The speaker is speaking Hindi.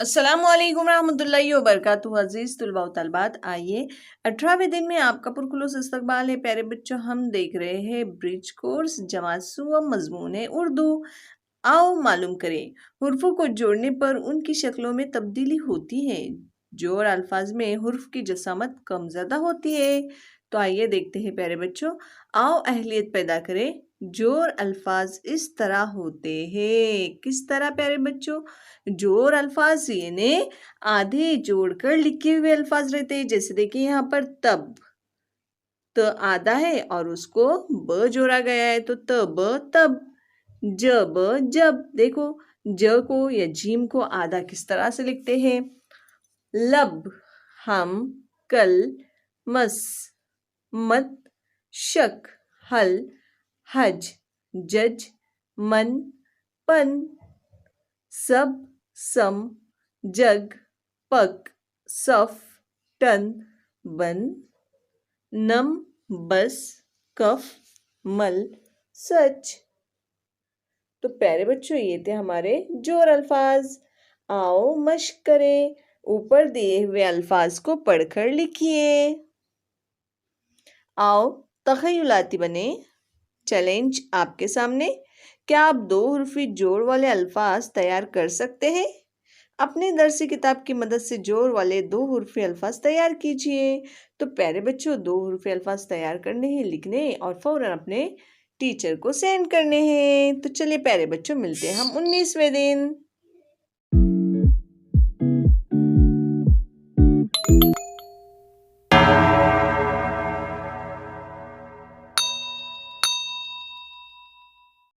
अस्सलामुअलैकुम रहमतुल्लाहि व बरकातुहू। अज़ीज़ तुलबा व तलबात, आइए 18वें दिन में आपका पुरखुलूस इस्तकबाल है। प्यारे बच्चों, हम देख रहे हैं ब्रिज कोर्स जमात व मजमून उर्दू। आओ मालूम करें, हुर्फों को जोड़ने पर उनकी शक्लों में तब्दीली होती है। जोड़ अल्फाज में हुर्फ की जसामत कम ज़्यादा होती है। तो आइए देखते हैं प्यारे बच्चों, आओ अहलियत पैदा करें। जोड़ अल्फाज इस तरह होते हैं। किस तरह प्यारे बच्चों? जोड़ अल्फाज यानी आधे जोड़कर लिखे हुए अल्फाज रहते हैं। जैसे देखिए यहाँ पर तब, त आधा है और उसको ब जोड़ा गया है, तो तब तब। जब जब, देखो ज को या जीम को आधा किस तरह से लिखते हैं? लब, हम, कल, मस, मत, शक, हल, हज, जज, मन, पन, सब, सम, जग, पक, सफ, टन, बन, नम, बस, कफ, मल, सच। तो प्यारे बच्चों, ये थे हमारे जोड़ अल्फाज। आओ मश्क करें। ऊपर दिए हुए अल्फाज को पढ़कर लिखिए। आओ तख़य्युलाती बने। चैलेंज आपके सामने। क्या आप दो हुर्फी जोड़ वाले अल्फाज तैयार कर सकते हैं? अपने दरसी किताब की मदद से जोड़ वाले दो हुर्फी अल्फाज तैयार कीजिए। तो प्यारे बच्चों, दो हुर्फी अल्फाज तैयार करने हैं, लिखने और फ़ौरन अपने टीचर को सेंड करने हैं। तो चलिए प्यारे बच्चों, मिलते हैं हम 19वें दिन।